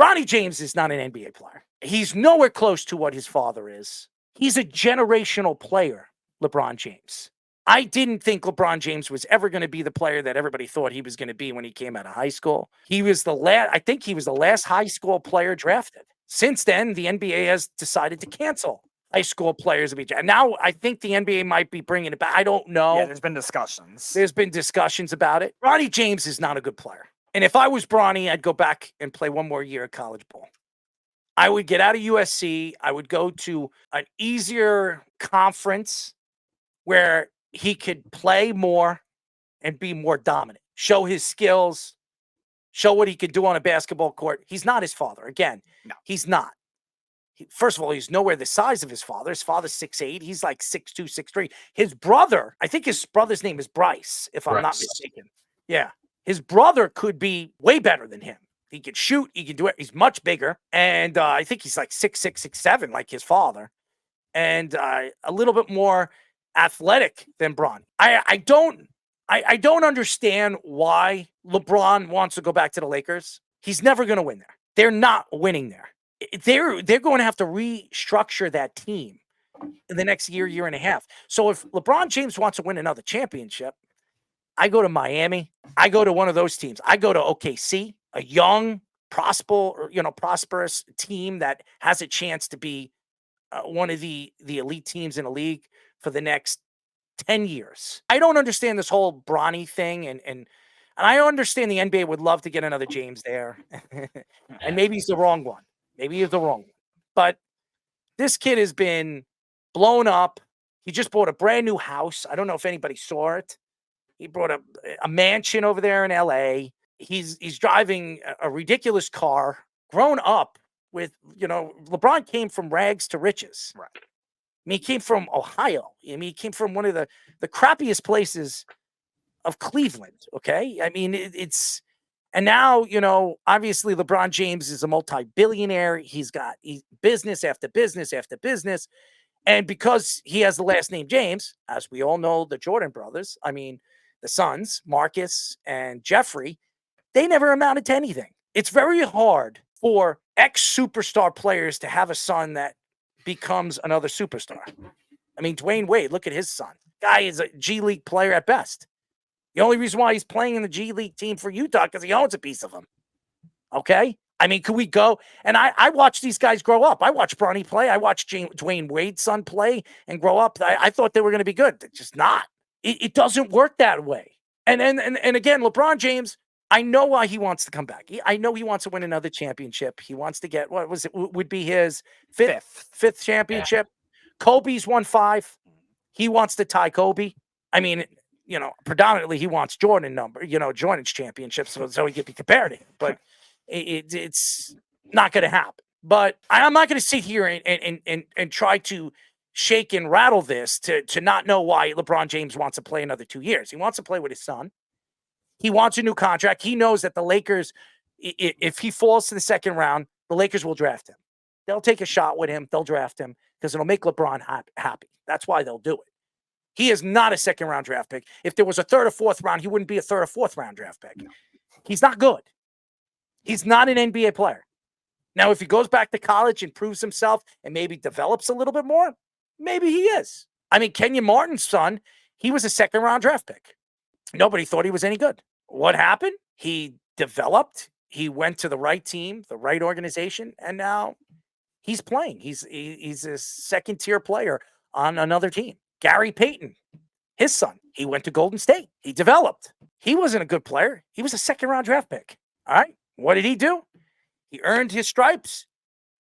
Bronny James is not an NBA player. He's nowhere close to what his father is. He's a generational player, LeBron James. I didn't think LeBron James was ever going to be the player that everybody thought he was going to be when he came out of high school. He was the last, I think he was the last high school player drafted. Since then, the NBA has decided to cancel high school players. And now I think the NBA might be bringing it back. I don't know. Yeah, there's been discussions. There's been discussions about it. Bronny James is not a good player. And if I was Bronny, I'd go back and play one more year of college ball. I would get out of USC. I would go to an easier conference where he could play more and be more dominant, show his skills, show what he could do on a basketball court. He's not his father. Again, no, he's not. First of all, he's nowhere the size of his father. His father's 6'8". He's like 6'2", 6'3". His brother, I think his brother's name is Bryce, if I'm not mistaken. Yeah. His brother could be way better than him. He could shoot. He can do it. He's much bigger. And I think he's like 6'6", 6'7", like his father. And a little bit more athletic than Bron. I don't understand why LeBron wants to go back to the Lakers. He's never going to win there. They're not winning there. They're going to have to restructure that team in the next year and a half. So if LeBron James wants to win another championship, I go to Miami. I go to one of those teams. I go to OKC, a young, prosperous team that has a chance to be one of the elite teams in the league for the next 10 years. I don't understand this whole Bronny thing, and I understand the NBA would love to get another James there, and maybe he's the wrong one. Maybe he's the wrong one. But this kid has been blown up. He just bought a brand new house. I don't know if anybody saw it. He brought a mansion over there in LA. He's driving a ridiculous car. Grown up with, LeBron came from rags to riches. Right. I mean, he came from Ohio. I mean, he came from one of the crappiest places of Cleveland. Okay. I mean, and now, obviously LeBron James is a multi-billionaire. He's got business after business after business. And because he has the last name James, as we all know, the Jordan brothers, I mean, the sons, Marcus and Jeffrey, they never amounted to anything. It's very hard for ex-superstar players to have a son that becomes another superstar. I mean, Dwayne Wade, look at his son. Guy is a G League player at best. The only reason why he's playing in the G League team for Utah because he owns a piece of them. Okay? I mean, could we go? And I watch these guys grow up. I watch Bronny play. I watch Dwayne Wade's son play and grow up. I thought they were going to be good. They're just not. It doesn't work that way. And again, LeBron James, I know why he wants to come back. I know he wants to win another championship. He wants to get, would be his fifth championship. Yeah. Kobe's won 5. He wants to tie Kobe. I mean, predominantly he wants Jordan's championship so he could be compared to him. But it's not going to happen. But I'm not going to sit here and try to shake and rattle this to not know why LeBron James wants to play another 2 years. He wants to play with his son. He wants a new contract. He knows that the Lakers, if he falls to the second round, the Lakers will draft him. They'll take a shot with him. They'll draft him because it'll make LeBron happy. That's why they'll do it. He is not a second-round draft pick. If there was a third or fourth round, he wouldn't be a third or fourth round draft pick. He's not good. He's not an NBA player. Now, if he goes back to college and proves himself and maybe develops a little bit more, maybe he is. I mean, Kenyon Martin's son, he was a second-round draft pick. Nobody thought he was any good. What happened? He developed. He went to the right team, the right organization, and now he's playing. He's a second-tier player on another team. Gary Payton, his son, he went to Golden State. He developed. He wasn't a good player. He was a second-round draft pick. All right? What did he do? He earned his stripes.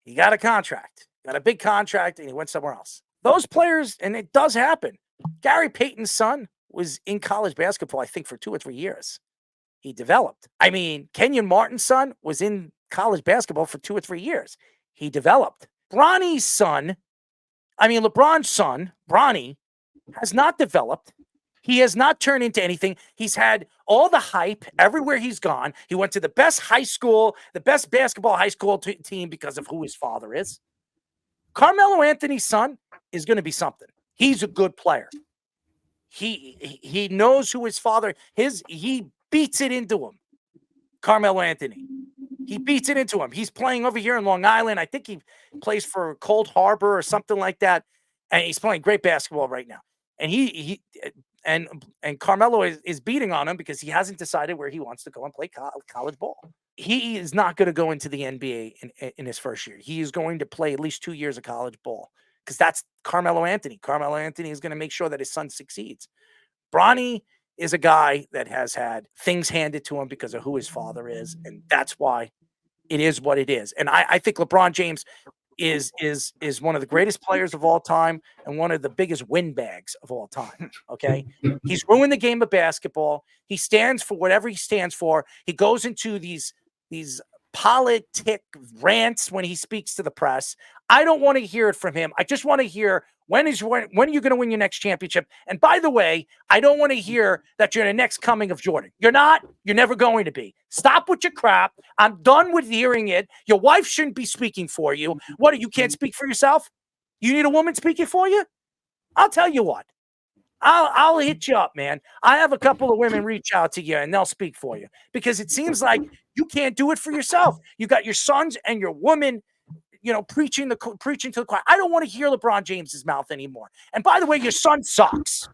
He got a contract. Got a big contract, and he went somewhere else. Those players, and it does happen. Gary Payton's son was in college basketball, I think, for 2 or 3 years. He developed. I mean, Kenyon Martin's son was in college basketball for 2 or 3 years. He developed. LeBron's son, Bronny, has not developed. He has not turned into anything. He's had all the hype everywhere he's gone. He went to the best high school, the best basketball high school team because of who his father is. Carmelo Anthony's son is going to be something. He's a good player. He knows who his father is. He beats it into him. Carmelo Anthony. He beats it into him. He's playing over here in Long Island. I think he plays for Cold Harbor or something like that. And he's playing great basketball right now. And and Carmelo is beating on him because he hasn't decided where he wants to go and play college ball. He is not going to go into the NBA in his first year. He is going to play at least 2 years of college ball because that's Carmelo Anthony. Carmelo Anthony is going to make sure that his son succeeds. Bronny is a guy that has had things handed to him because of who his father is, and that's why it is what it is. And I think LeBron James is one of the greatest players of all time and one of the biggest windbags of all time. Okay. He's ruined the game of basketball. He stands for whatever he stands for. He goes into these politic rants when he speaks to the press. I don't want to hear it from him. I just want to hear when are you going to win your next championship? And by the way, I don't want to hear that you're the next coming of Jordan. You're not. You're never going to be. Stop with your crap. I'm done with hearing it. Your wife shouldn't be speaking for you. What, you can't speak for yourself? You need a woman speaking for you? I'll tell you what. I'll hit you up, man. I have a couple of women reach out to you and they'll speak for you because it seems like you can't do it for yourself. You got your sons and your woman, preaching to the choir. I don't want to hear LeBron James's mouth anymore. And by the way, your son sucks.